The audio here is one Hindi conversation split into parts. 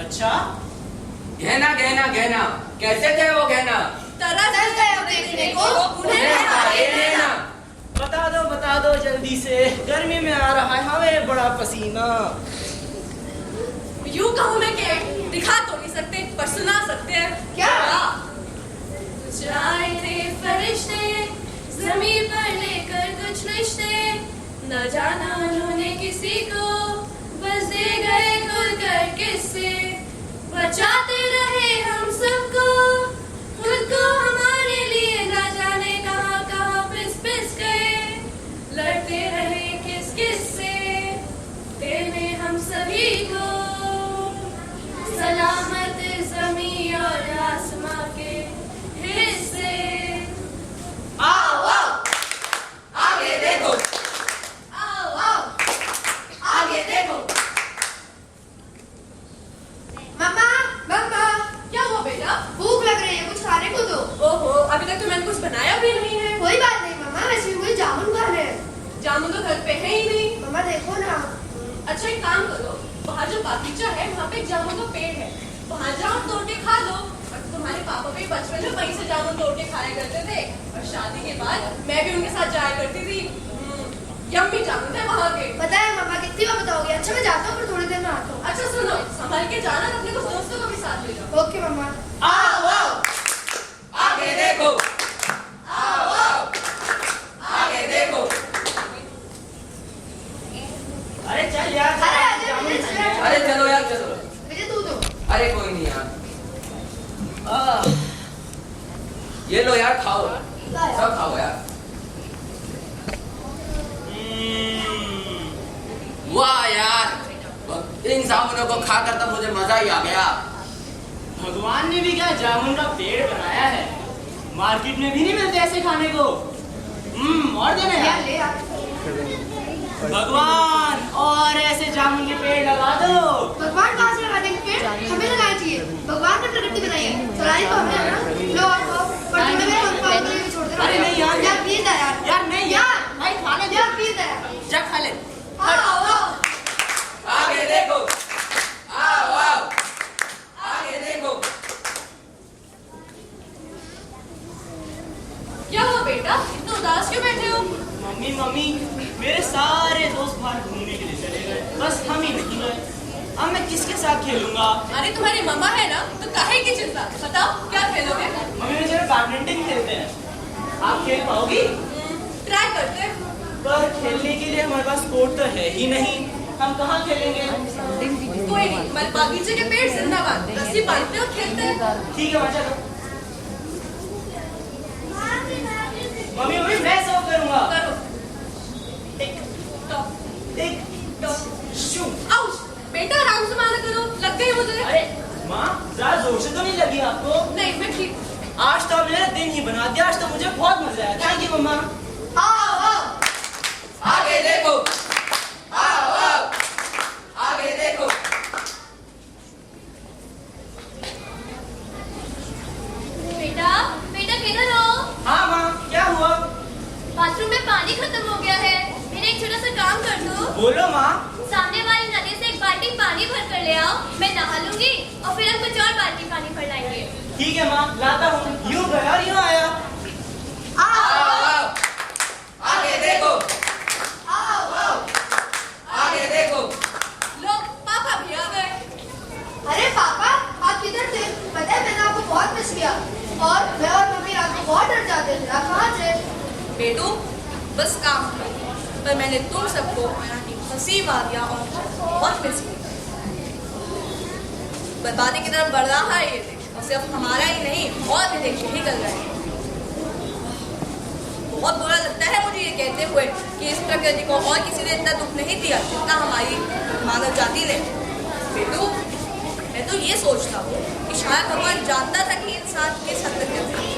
अच्छा, गहना गहना गहना कैसे थे वो गहना? तरस गए हो देखने को, उन्हें हमारे लेना। बता दो जल्दी से, गर्मी में आ रहा है हमें बड़ा पसीना। यूं कहूँ मैं कि दिखा तो नहीं सकते पर सुना सकते हैं। क्या? जाए थे फरिश्ते ज़मीन पर लेकर कुछ रिश्ते, न जाना उन्होंने किसी को, बस दे गए खुल कर किस्से। बचाते रहे हम सबको, खुद को हमारे लिए न जाने कहाँ कहाँ पिस पिस गए। लड़ते रहे किस किस से, देने हम सभी को सलामत ज़मीं और आसमां के हिस्से। आओ आओ आगे देखो, आओ आओ आगे देखो। मम्मा मम्मा, क्या हुआ बेटा? भूख लग रही है, कुछ खाने को दो। ओहो, अभी तक तो मैंने कुछ बनाया भी नहीं है। कोई बात नहीं मम्मा, वैसे भी मुझे जामुन खाने हैं। जामुन तो घर पे है ही नहीं। मम्मा देखो ना। अच्छा एक काम करो, बाहर जो बागीचा है वहाँ पे एक जामुन का पेड़ है, वहाँ जाओ तोड़ के खा लो। और तुम्हारे पापा भी बचपन में वहीं से जामुन तोड़ के खाया करते थे, और शादी के बाद मैं भी उनके साथ जाया करती थी। यम्मी जामुन थे वहाँ के। पता है मम्मा, कितनी बार बताओगे। अच्छा मैं जाता हूँ, फिर थोड़ी देर में आता हूँ। अच्छा सुनो, संभाल के जाना, अपने कुछ दोस्तों को भी साथ ले जाओ। ओके मम्मा। आओ आओ आगे देखो, आओ आओ आगे देखो। अरे चल यार, अरे आजा, जामुन मुझे खाने हैं। अरे चलो यार चलो। मुझे तू दो। अरे कोई नहीं यार, ये लो यार खाओ, सब खाओ यार। वाह यार, इन जामुनों को खाकर तो मुझे मजा ही आ गया। भगवान ने भी क्या जामुन का पेड़ बनाया है, मार्केट में भी नहीं मिलते ऐसे खाने को। और देना यार यार। ले यार। भगवान और ऐसे जामुन के पेड़ लगा दो। भगवान कहाँ से लगा देंगे पेड़? हमें लगाना चाहिए। भगवान ने प्रकृति बनाई है, चलाई तो हमने है ना। लो और खाओ, पर थोड़ी देर हमको और भी छोड़ देना। अरे नहीं यार। यार प्लीज यार। यार नहीं यार, भाई खाने दे। यार प्लीज यार। जा खा ले। आओ आओ। आगे देखो, आओ आओ आगे देखो। क्या हुआ बेटा, इतना उदास क्यों बैठे हो? मम्मी मेरे सारे दोस्त बाहर घूमने के लिए चले गए, बस हम ही नहीं गए। अब मैं किसके साथ खेलूंगा? अरे तुम्हारी मम्मा है ना, तो काहे की चिंता। बताओ क्या खेलोगे? मम्मी मुझे बैडमिंटन खेलते हैं, आप खेल पाओगी? ट्राई करते हैं। पर खेलने के लिए हमारे पास कोर्ट तो है ही नहीं, हम कहाँ खेलेंगे? कोई नहीं, हमारे बागीचे के पेड़ जिंदाबाद, रस्सी बांधते और खेलते हैं। ठीक है चलो। मम्मी मैं सब करूंगा। करो। एक टॉप एक टॉप शू। आउच। बेटा आराम से मारा करो, लग गई मुझे। अरे माँ, ज्यादा जोर से तो नहीं लगी आपको? नहीं मैं ठीक। आज तो आपने मेरा दिन ही बना दिया, आज तो मुझे बहुत मजा आया। थैंक यू मम्मा। आओ आओ। आगे देखो, आओ आओ आगे देखो। बेटा बेटा किधर हो? हाँ माँ, क्या हुआ? बाथरूम में पानी खत्म हो गया है, मेरा एक छोटा सा काम कर दो। बोलो माँ। सामने वाली नदी से एक बाल्टी पानी भर कर ले आओ, मैं नहा लूंगी और फिर हम कुछ और बाल्टी पानी भर लाएंगे। ठीक है माँ, लाता हूँ। यूँ गया और यूँ आया। आओ आओ आगे देखो, आओ आओ। आगे देखो। लो पापा भी आ गए। अरे पापा, आप किधर थे? पता है मैंने आपको बहुत मिस किया, और मैं और मम्मी रात को बहुत डर जाते थे। आप कहाँ थे? बेटू बस काम था, पर मैंने तुम सबको यहाँ की हंसी वादियाँ और बहुत मिस किया। बर्बादी की तरफ बढ़ रहा है ये देश, और सिर्फ हमारा ही नहीं और भी देश यही कर रहे हैं। बहुत बुरा लगता है मुझे ये कहते हुए कि इस प्रकृति को और किसी ने इतना दुख नहीं दिया जितना हमारी मानव जाति ने। बेटू मैं तो ये सोचता हूँ कि शायद भगवान जानता था कि इंसान किस हद तक करता है,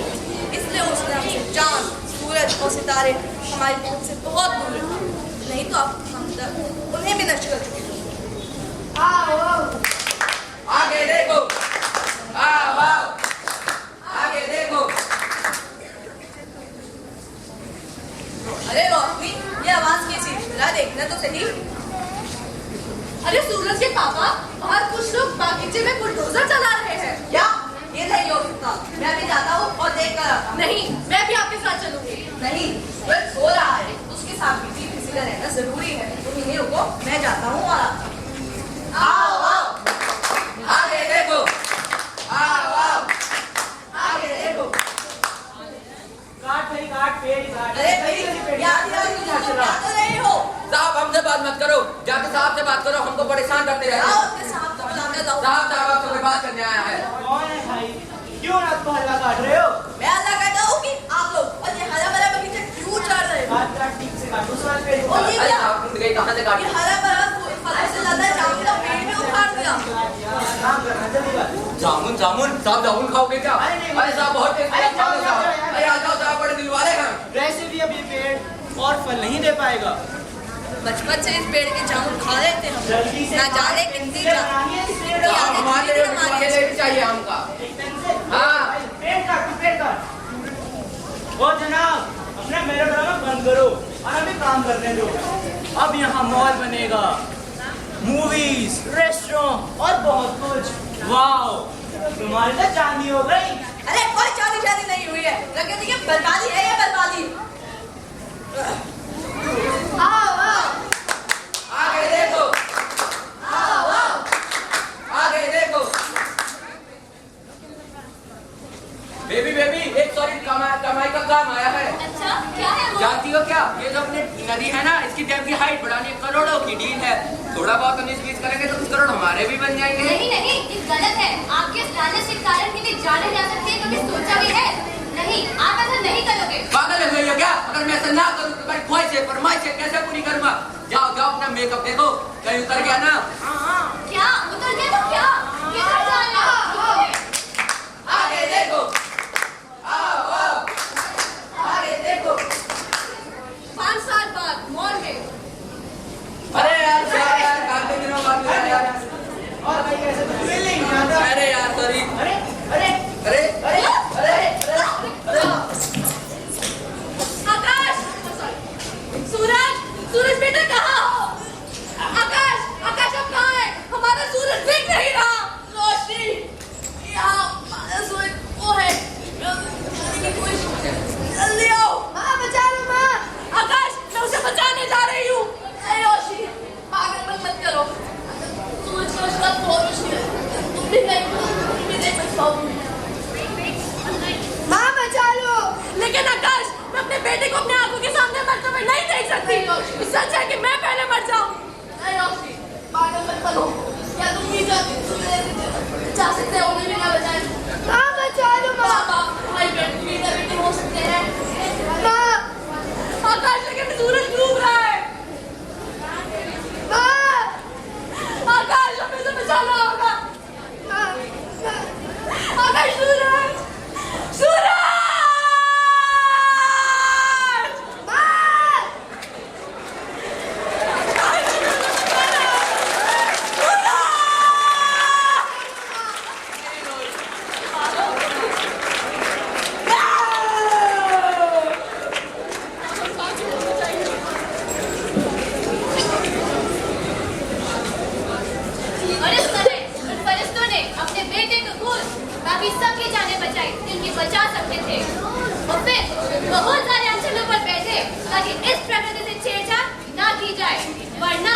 इसलिए उसने हमसे चांद सूरज और सितारे हमारी पहुंच से बहुत दूर रखे, नहीं तो अब हम तक उन्हें भी नष्ट कर चुके थे। आओ आओ। आगे देखो, आओ आओ आगे देखो। अरे रोशनी, ये आवाज कैसी? जरा देखना तो सही। अरे सूरज के पापा, बाहर कुछ लोग बागीचे में करने आया है। कौन है भाई? क्यों रात को हल्ला काट रहे हो? मैं अल्लाह कहता हूँ कि आप लोग और ये हरा भरा बगीचा क्यों उछाल रहे हो? बात काट ठीक से काटो, सवाल पेड़ को। और ये अरे क्या? आप टूट गई, कहाँ से काटी? ये हरा भरा फल से ज्यादा जामुन का पेड़ भी उखाड़ दिया। काम करना जल्दी कर। जामुन जामुन साहब, जामुन खाओगे क्या? अरे नहीं, अरे साहब बहुत टेस्टी अरे है जाओ, साहब। जाओ, जाओ, अरे आ जाओ साहब, बड़े दिल वाले हैं। वैसे भी अब ये पेड़ और फल नहीं दे पाएगा। बचपन से इस पेड़ के जामुन खा रहे थे हम। जल्दी से ना जाने कितनी बनाइए इस पेड़ क्या? को। आप हमारे लिए भी चाहिए हमका। एकदम से। हाँ। पेड़ काट, पेड़ काट। ओ जनाब, अपना मेलोड्रामा बंद करो और हमें काम करने दो। अब यहाँ मॉल बनेगा, मूवीज, रेस्टोरेंट और बहुत कुछ। वाओ, तुम्हारी तो चांदी हो गई। अरे कोई शादी नहीं हुई है। प्रकृति की बर्बादी है ये बर्बादी। आओ आओ आगे देखो, आओ आओ। आगे देखो। बेबी बेबी, एक सॉरी कमाई का काम आया है। अच्छा क्या है वो? जानती हो क्या, ये जो अपनी नदी है ना, इसकी डैम की हाइट बढ़ाने करोड़ों की डील है। थोड़ा बहुत हम इसकी करेंगे तो कुछ करोड़ हमारे भी बन जाएंगे। नहीं नहीं, ये गलत है। आपके इस लालच के कारण कितनी जाने जा सकती है, कभी सोचा भी है? नहीं, आप ऐसा नहीं करोगे। पागल है भैया क्या? अगर मैं ऐसा ना करूँ तो मेरी ख्वाहिश है, फरमाइश है, कैसे पूरी करूँगा? जाओ जाओ अपना मेकअप देखो, कहीं उतर गया ना। क्या उतर गया तो क्या? किधर जा रहे हो? आगे देखो, आओ आओ, आगे देखो। 5 साल बाद मॉल में। अरे यार काफी दिनों बाद मिला यार। और भाई कैसे तो फीलिंग आता। अरे यार सॉरी। अरे अरे अरे अरे अरे आकाश, सूरज, सूरज बेटा कहाँ हो? आकाश, आकाश अब कहाँ है? हमारा सूरज दिख नहीं रहा। रोशनी, यहाँ हमारा सूरज वो है। जल्दी आओ। माँ बचा लो माँ। आकाश, मैं उसे बचाने जा रही हूँ। अरे रोशनी, पागल मत करो। सूरज का उसका बहुत मुश्किल है। तुम भी नहीं बच पाओगी। माँ बचा लो। लेकिन आकाश, मैं अपने बेटे को अपने आंखों के सामने मरते हुए नहीं देख सकती। सच है कि मैं पहले मर जाऊं। नहीं रोशनी, पागल मत बनो। क्या तुम नहीं चाहती बचा सकते हो, उन्हें भी ना बचाए? माँ बचा लो। माँ बाप भाई बेटा बेटी हो सकते हैं। माँ आकाश, लेकिन सूरज डूब रहा है। माँ आकाश, हमें इसे बचाना होगा। आकाश, सूरज, सूरज! और इस तरह उन फरिश्तों ने अपने बेटे को भूल बाकी सबकी जानें बचाई जिनकी बचा सकते थे। और फिर बहुत सारे अनचलों पर बैठे ताकि इस प्रकृति से छेड़छाड़ ना की जाए, वरना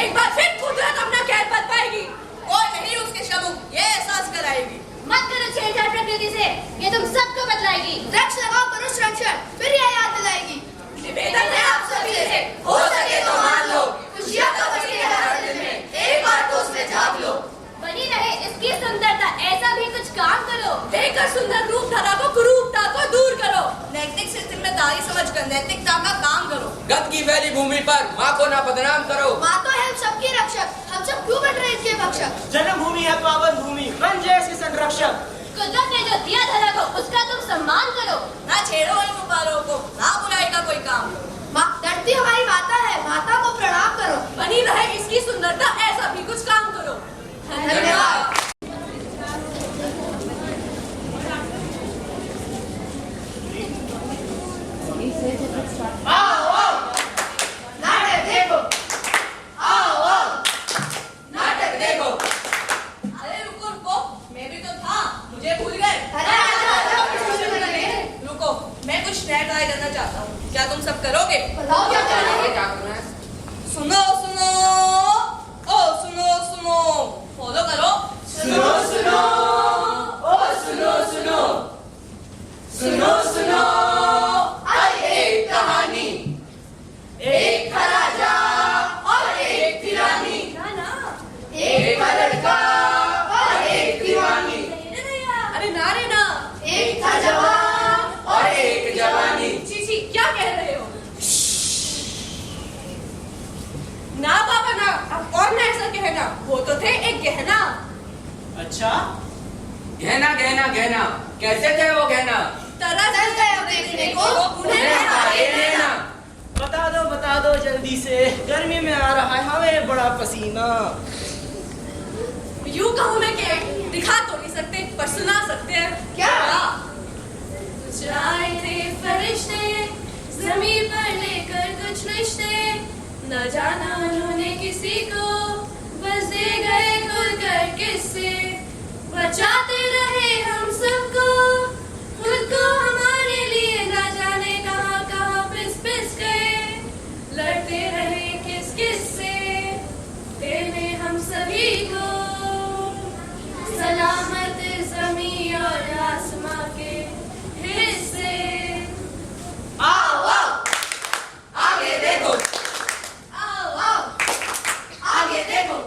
एक बार फिर कुदरत अपना कहर बन पाएगी और नहीं उसके शबू ये एहसास कराएगी। मत करो छेड़छाड़ प्रकृति से, ये तुम सबको बदलाएगी। वृक्ष लगाओ, करो संरक्षण, फिर यह याद दिलाएगी। निवेदन है आप सभी से, हो सके तो मान लो, खुशियां तो बची है हर दिल में, एक बार तो उसमें झांक लो। बनी रहे इसकी सुंदरता, ऐसा भी कुछ काम करो। देखकर सुंदर रूप धरा को कुरूपता को दूर करो। नैतिक से जिम्मेदारी समझकर नैतिकता का काम करो। गत की वैली भूमि पर माँ को ना बदनाम करो। माँ तो है हम सबकी रक्षक, हम सब क्यों बन रहे इसके भक्षक? जन्मभूमि है पावन भूमि, बन जाए इसके संरक्षक। कुदरत ने जो दिया धरा को उसका तुम सम्मान करो। ना छेड़ो इन गुब्बारों को, ना बुराई का कोई काम। माँ धरती हमारी माता है, माता को प्रणाम करो। बनी रहे इसकी सुंदरता, ऐसा भी कुछ काम करो। धन्यवाद। आओ आओ, नाटक देखो। आओ आओ, नाटक देखो। अरे रुको रुको, मैं भी तो था, मुझे भूल गए। अरे रुको, मैं कुछ नया ट्राई करना चाहता हूँ, क्या तुम सब करोगे? बताओ क्या करोगे? क्या करना है? सुनो सुनो, ओ सुनो सुनो, फॉलो करो। सुनो सुनो, ओ सुनो सुनो, सुनो सुनो। एक कहानी, एक था राजा और एक थी रानी, ना ना, एक था लड़का और एक थी अच्छा, गहना गहना गहना, कैसे थे वो गहना? तरस गए अब देखने को, उन्हें हमारे रहना। बता दो जल्दी से, गर्मी में आ रहा है हमें बड़ा पसीना। यूं कहूँ मैं कि दिखा तो नहीं सकते पर सुना सकते हैं। क्या? कुछ आए थे फरिश्ते ज़मीन पर लेकर कुछ रिश्ते, न जाना उन्होंने किसी को, बस दे गए खुल कर किस्से। बचाते रहे हम सबको, खुद को हमारे लिए न जाने कहाँ कहाँ पिस पिस गए। लड़ते रहे किस किस से, देने हम सभी को सलामत ज़मीं और आसमां के हिस्से। आओ आओ, आगे देखो, आओ आओ, आगे देखो।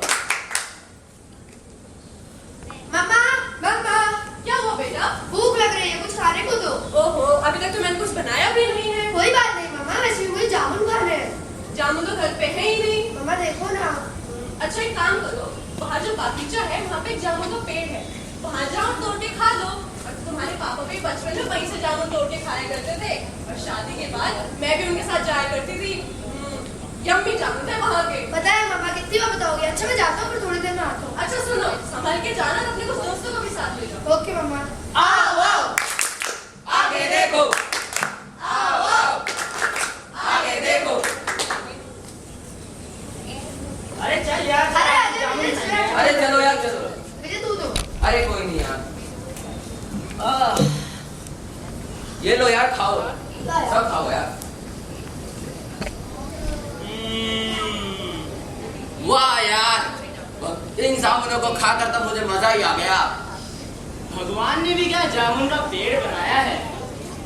मम्मा मम्मा, क्या हुआ बेटा? भूख लग रही है, कुछ खाने को दो। ओहो, अभी तक तो मैंने कुछ बनाया भी नहीं है। कोई बात नहीं मम्मा, वैसे भी मुझे जामुन खाने हैं। जामुन तो घर पे है ही नहीं। मम्मा देखो ना। अच्छा एक काम करो, वहाँ जो बागीचा है वहाँ पे एक जामुन का पेड़ है, वहाँ जाओ तोड़ के खा लो। और तुम्हारे पापा भी बचपन में वहीं से जामुन तोड़ के खाया करते थे, और शादी के बाद मैं भी उनके साथ जाया करती थी। यम्मी जामुन थे वहाँ के। पता है मम्मा, कितनी बार बताओगे। अच्छा मैं जाता हूँ, फिर थोड़ी देर में आता हूँ। अच्छा सुनो, संभल के जाना, अपने कुछ दोस्तों को भी साथ ले जाओ। ओके मम्मा। आओ आओ, आगे देखो, आओ आओ, आगे देखो। अरे चल यार, अरे आजा, मुझे चल। अरे चलो यार चलो। मुझे तू दो। अरे कोई नहीं यार। ये लो यार, खाओ, सब खाओ यार। वाह यार, इन जामुनों को खाकर तो मुझे मजा ही आ गया। भगवान ने भी क्या जामुन का पेड़ बनाया है,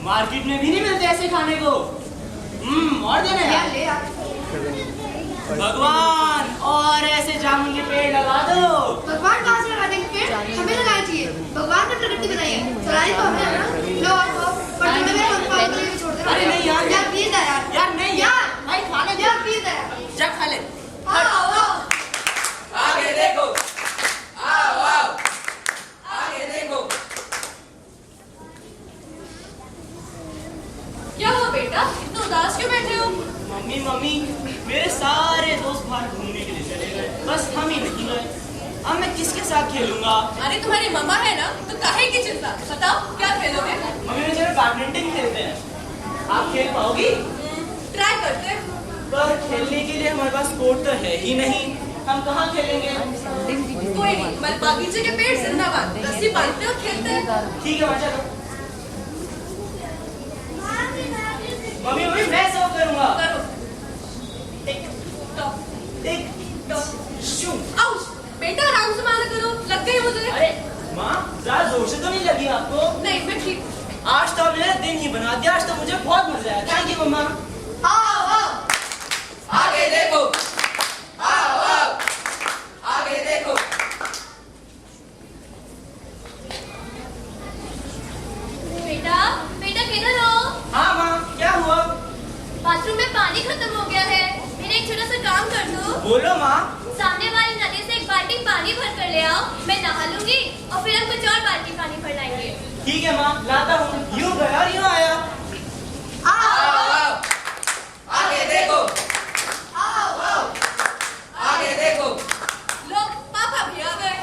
मार्केट में भी नहीं मिलते ऐसे खाने को। और देना यार यार। ले यार। भगवान और ऐसे जामुन के पेड़ लगा दो। भगवान कहाँ से लगा देंगे पेड़? हमें लगाना चाहिए। भगवान ने प्रकृति बनाई है, चलानी तो हमें है ना। लो और खाओ, पर तुम्हें मेरे पंखा के लिए छोड़ दे। अरे नहीं यार, यार प्लीज यार। यार नहीं यार, भाई खाने दे। यार प्लीज यार। जा खा ले। आओ आओ। आगे देखो, आओ आओ, आगे देखो। क्या हुआ बेटा, इतना उदास क्यों बैठे हो? मम्मी मेरे सारे दोस्त बाहर घूमने के लिए चले गए, बस हम ही नहीं गए। अब मैं किसके साथ खेलूंगा? अरे तुम्हारी मम्मा है ना, तो काहे की चिंता? बताओ क्या खेलोगे? मम्मी मुझे बैडमिंटन खेलते हैं, आप खेल पाओगी? ट्राई करते हैं। पर खेलने के लिए हमारे पास कोर्ट तो है ही नहीं, हम कहाँ खेलेंगे? कोई नहीं, हमारे बागीचे के पेड़ जिंदाबाद, रस्सी बांधते और खेलते हैं। ठीक है बच्चा। मम्मी मैं सब करूंगा। करो। टिक टॉप, टिक टॉप, शू। आउच। बेटा आराम से मारा करो, लग गई मुझे। अरे माँ, ज्यादा जोर से तो नहीं लगी आपको? नहीं मैं ठीक। आज तो मेरा दिन ही बना दिया, आज तो मुझे बहुत मजा आया। थैंक यू मम्मा। आओ आओ। आगे देखो, आओ आओ, आगे देखो। बेटा किधर हो? हाँ माँ, क्या हुआ? बाथरूम में पानी खत्म हो गया है, मेरा एक छोटा सा काम कर दो। बोलो माँ। सामने वाली नदी से एक बाल्टी पानी भर कर ले आओ, मैं नहा लूंगी और फिर हम कुछ और बाल्टी पानी भर लाएंगे। ठीक है माँ, लाता हूँ। यूँ गया और यूँ आया। आओ आओ, आगे देखो, आओ आओ। आगे देखो। लो पापा भी आ गए।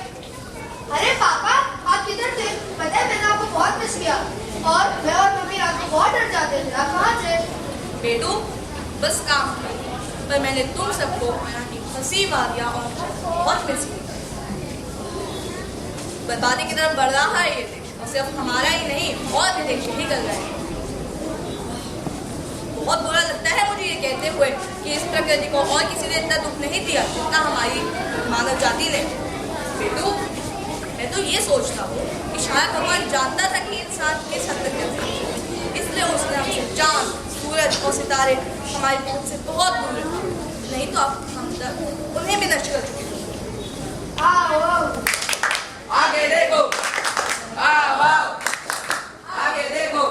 अरे पापा, आप किधर थे? पता है मैंने आपको बहुत मिस किया, और मैं और मम्मी रात को बहुत डर जाते थे। आप कहाँ थे? बेटू बस काम था, पर मैंने तुम सबको हंसी वादियाँ और बहुत मिस किया। बर्बादी की तरफ बढ़ रहा है ये देश, और सिर्फ हमारा ही नहीं और भी देश यही कर रहे हैं। बहुत बुरा लगता है मुझे ये कहते हुए कि इस प्रकृति को और किसी ने इतना दुख नहीं दिया जितना हमारी मानव जाति ने। बेटू मैं तो ये सोचता हूँ कि शायद भगवान जानता था कि इंसान किस हद तक कर सकता है, इसलिए उसने हमसे चांद, सूरज और सितारे हमारी पहुंच से बहुत दूर रखे, नहीं तो अब हम तक उन्हें भी नष्ट कर चुके थे। आओ आओ। आगे देखो, आओ आओ, आगे देखो।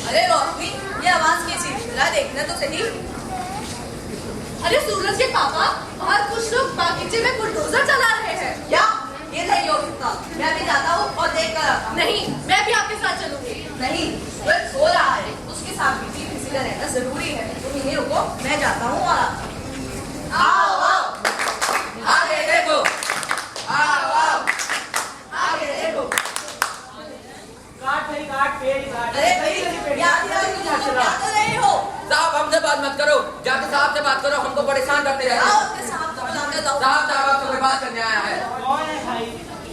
अरे रोशनी, ये आवाज कैसी? जरा देखना तो सही। अरे सूरज के पापा, और कुछ लोग बागीचे में बुलडोजर चला रहे हैं। क्या ये नहीं हो सकता? मैं भी जाता हूँ और देख कर आता हूँ। नहीं, मैं भी आपके साथ चलूंगी। नहीं, वह सो रहा है, उसके साथ भी किसी का रहना जरूरी है। तुम यहीं रुको, मैं जाता हूँ और आता हूँ। आओ आओ आगे देखो, आओ आओ आगे देखो। काट भाई काट, पेड़ काट। अरे भाई, याद क्या तो नहीं हो? साहब हमसे बात मत करो, जाके साहब से बात करो, हमको परेशान करते रहते आओ हो। उसके साथ तो बुलाने दो। साहब साहब आपसे बात करने आया है। कौन है भाई?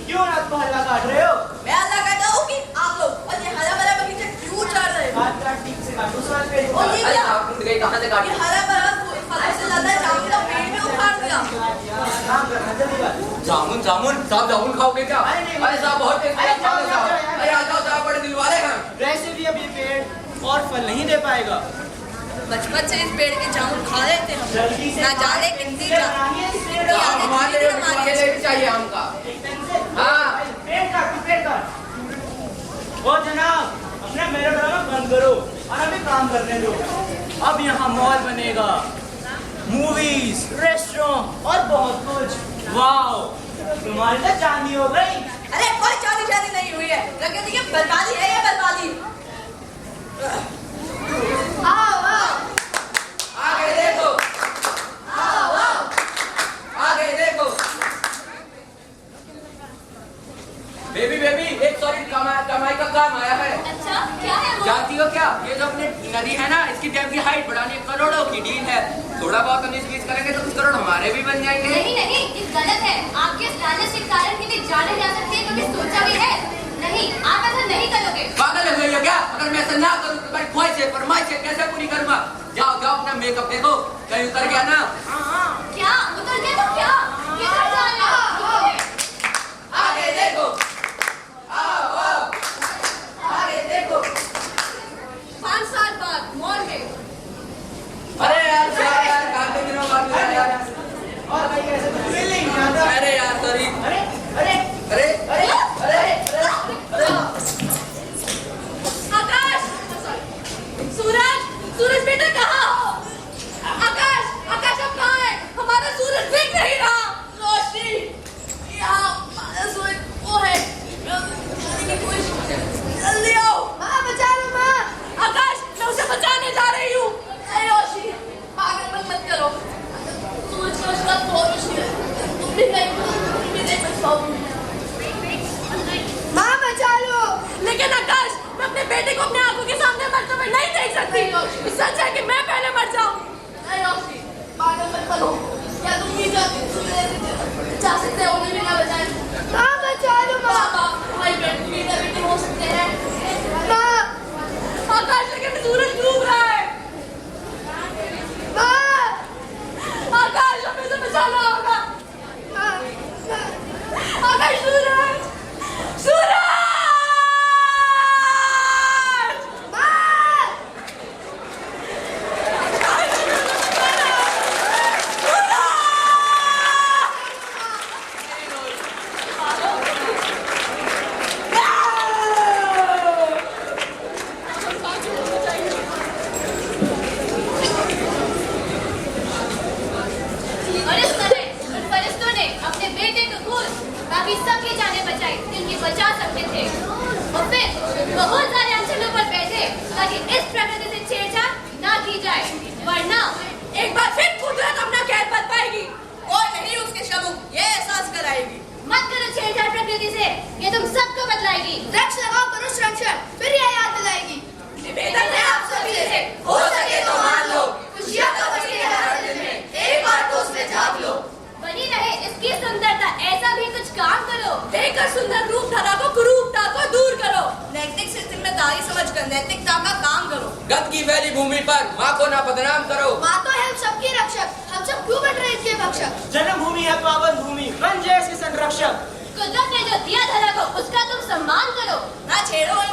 क्यों रात को हल्ला काट रहे हो? मैं अल्लाह कहता हूँ कि आप लोग और ये हरा भरा बगीचा क्यों चढ़ रहे हो? काट काट ठीक से काट, उस वाले पेड़ को और काट। ये अरे क्या? साहब तुम गई कहाँ से ये काटी? हरा भरा फलों से ज्यादा जामुन का पेड़ भी उखाड़ दिया। काम करना जल्दी कर। जामुन जामुन साहब जामुन खाओगे क्या? अरे नहीं, अरे साहब बहुत टेस्टी अरे है, खाओ जाओ, साहब। जाओ, अरे आ जाओ साहब, बड़े दिल वाले हैं। वैसे भी अब ये पेड़ और फल नहीं दे पाएगा। बचपन से इस पेड़ के जामुन खा रहे थे हम। जल्दी से ना जाने कितनी बनाइए इस पेड़ क्या? का। साहब हमारे लिए भी चाहिए हमका। एकदम से। हाँ। पेड़ काट, पेड़ काट। ओ जनाब, अपना मेरा ड्रामा बंद करो और अभी काम करने दो। अब यहाँ मॉल बनेगा, मूवीज, रेस्टोरेंट और बहुत कुछ। वाओ, तुम्हारी तो चांदी हो गई। अरे कोई चांदी शादी नहीं हुई है। प्रकृति की बर्बादी है ये बर्बादी। आओ आओ आगे देखो, आओ आओ। आगे देखो। बेबी बेबी, एक सॉरी कमाई का काम आया है। अच्छा, क्या है वो? जानती हो क्या? ये जो अपनी नदी है ना, इसकी डैम की हाइट बढ़ाने करोड़ों की डील है। थोड़ा बहुत हम इस बीच करेंगे तो कुछ करोड़ हमारे भी बन जाएंगे। नहीं नहीं, ये गलत है। आपके इस लालच के कारण कितनी जाने जा सकती है, कभी सोचा भी है? नहीं, आप ऐसा नहीं करोगे। पागल हो गई हो क्या? अगर मैं ऐसा ना करूँ तो मेरी ख्वाहिशें फरमाइशें कैसे पूरी करूँगा? जाओ जाओ अपना मेकअप देखो, कहीं उतर गया ना। क्या उतर गया तो क्या? किधर जा रहे हो? आगे देखो, आओ आओ आगे देखो। 5 साल बाद मॉल में अरे यार काफी दिनों बाद मिला यार। और भाई कैसे फीलिंग ज्यादा? अरे यार सॉरी। अरे अरे अरे अरे अरे आकाश, सूरज, सूरज बेटा कहाँ हो? आकाश, आकाश अब कहाँ है? हमारा सूरज दिख नहीं रहा। रोशनी, यहाँ हमारा सूरज वो है। जल्दी आओ। माँ बचा लो माँ। आकाश, मैं उसे बचाने जा रही हूँ। अरे रोशनी, पागल मत करो। सूरज का उसका बहुत मुश्किल है। तुम भी नहीं बच पाओगी। माँ बचा लो। लेकिन आकाश, मैं अपने बेटे को अपने आंखों के सामने मरते हुए नहीं देख सकती। सच है कि मैं पहले मर जाऊं। अरे रोशनी, पागल मत बनो। क्या तुम ये जा सकते हो उन्हें भी ना बचाए? माँ बचा लो माँ। भाई बेटा बेटे हो सकते हैं माँ। आकाश, लेकिन सूरज डूब रहा है। माँ, आकाश हमें तो बचाना होगा। आकाश, सूरज, सूरज! और इस तरह उन फरिश्तों ने अपने बेटे को खून बाकी सबकी जानें बचाई जिनकी बचा सकते थे, और फिर बहुत सारे अनशनों पर बैठे ताकि इस प्रकृति से छेड़छाड़ ना की जाए, वरना एक बार फिर कुदरत अपना कहर बत पाएगी और नहीं उसके शबू ये एहसास कराएगी। मत करो छेड़छाड़ प्रकृति से, ये तुम सबको बतलाएगी। वृक्ष लगाओ, करो संरक्षण, फिर यह याद दिलाएगी। निवेदन है आप सभी से, हो सके तो मान लो, खुशियाँ तो बची है हर दिल में, एक बार तो उसमें झाँक लो। बनी रहे इसकी सुंदरता, ऐसा भी कुछ काम करो। देकर सुंदर रूप धरा को कुरूपता को दूर करो। नैतिक से जिम्मेदारी समझकर नैतिकता का काम करो। गत की वैली भूमि पर माँ को ना बदनाम करो। माँ तो है हम सबकी रक्षक, हम सब क्यों बन रहे इसके भक्षक? जन्मभूमि है पावन भूमि, बन जाए इसके संरक्षक। कुदरत ने जो दिया धरा को उसका तुम सम्मान करो। ना छेड़ो इन